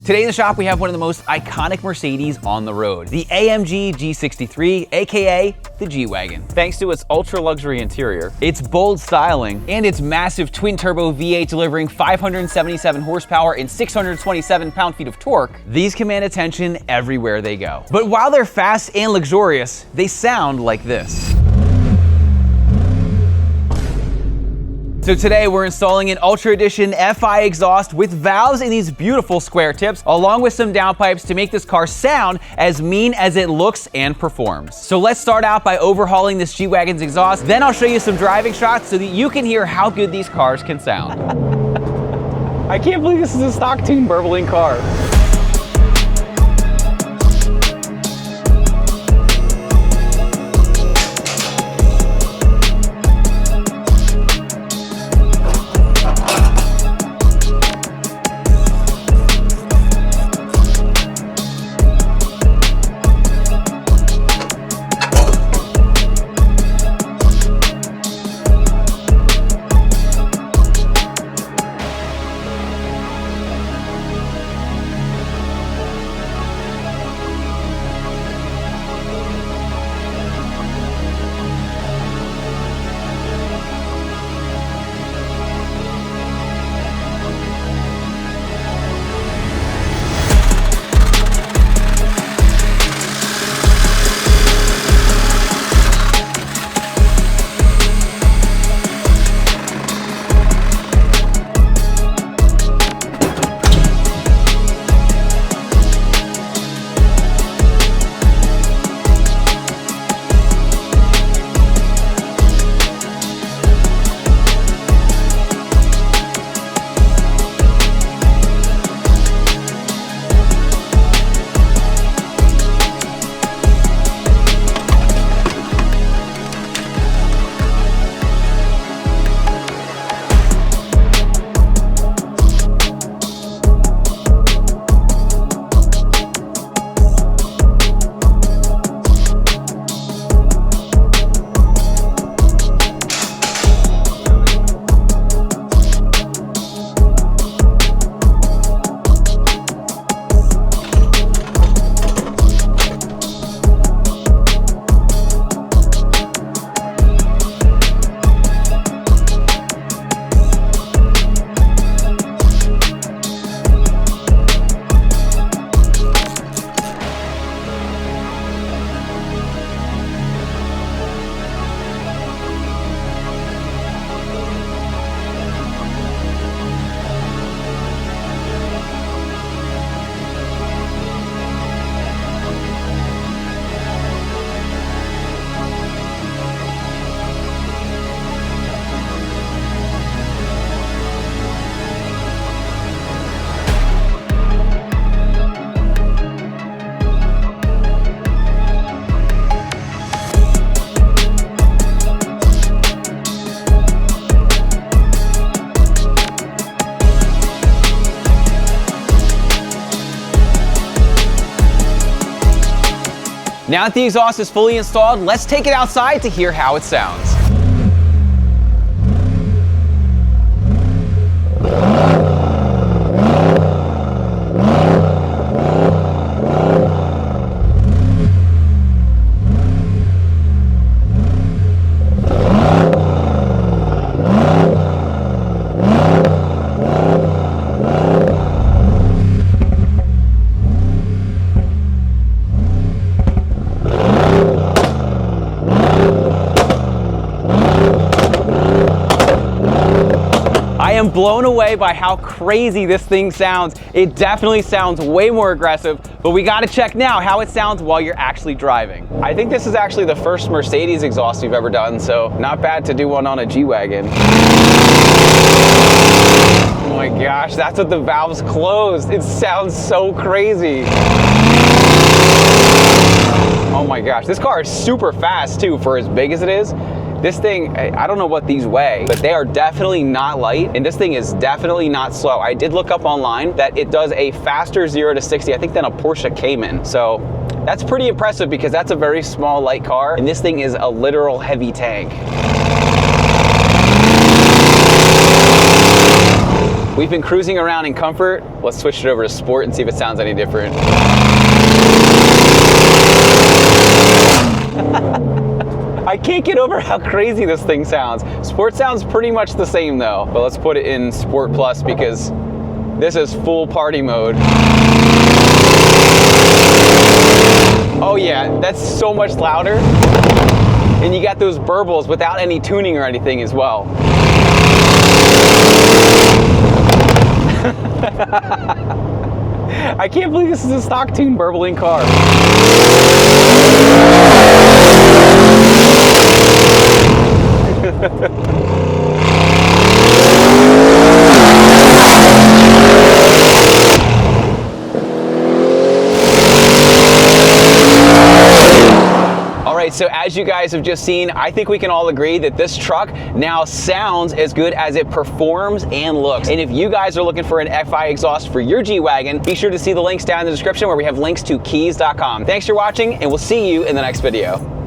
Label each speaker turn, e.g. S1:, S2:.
S1: Today in the shop, we have one of the most iconic Mercedes on the road, the AMG G63, aka the G Wagon. Thanks to its ultra-luxury interior, its bold styling, and its massive twin-turbo V8 delivering 577 horsepower and 627 pound-feet of torque, these command attention everywhere they go. But while they're fast and luxurious, they sound like this. So today we're installing an Ultra Edition FI exhaust with valves in these beautiful square tips, along with some downpipes to make this car sound as mean as it looks and performs. So let's start out by overhauling this G Wagon's exhaust, then I'll show you some driving shots so that you can hear how good these cars can sound. I can't believe this is a stock tuned burbling car. Now that the exhaust is fully installed, let's take it outside to hear how it sounds. I am blown away by how crazy this thing sounds. It definitely sounds way more aggressive, but we gotta check now how it sounds while you're actually driving. I think this is actually the first Mercedes exhaust we've ever done, so not bad to do one on a G Wagon. Oh my gosh, that's what the valves closed. It sounds so crazy. Oh my gosh, this car is super fast too for as big as it is. This thing, I don't know what these weigh, but they are definitely not light, and this thing is definitely not slow. I did look up online that it does a faster 0 to 60, I think, than a Porsche Cayman. So that's pretty impressive because that's a very small, light car, and this thing is a literal heavy tank. We've been cruising around in comfort. Let's switch it over to sport and see if it sounds any different. I can't get over how crazy this thing sounds. Sport sounds pretty much the same though, but let's put it in Sport Plus because this is full party mode. Oh yeah, that's so much louder. And you got those burbles without any tuning or anything as well. I can't believe this is a stock tuned burbling car. Alright, so as you guys have just seen, I think we can all agree that this truck now sounds as good as it performs and looks. And if you guys are looking for an FI exhaust for your G-Wagon, be sure to see the links down in the description where we have links to Kies.com. Thanks for watching, and we'll see you in the next video.